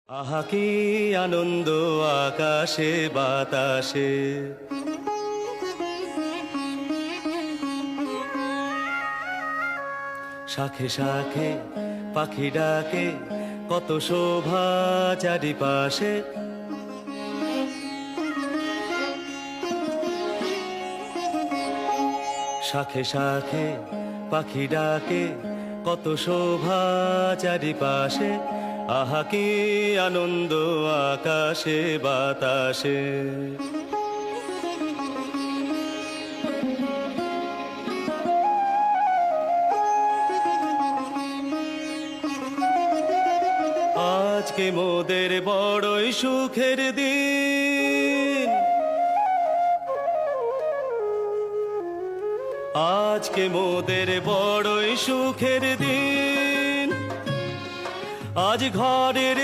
আহা কি আনন্দ আকাশে বাতাসে, শাখে শাখে পাখি ডাকে, কত শোভা চারিপাশে। শাখে শাখে পাখি ডাকে, কত শোভা চারিপাশে। আহা কি আনন্দ আকাশে বাতাসে। আজকে মোদের বড়ই সুখের দিন, আজকে মোদের বড়ই সুখের দিন। আজ ঘরের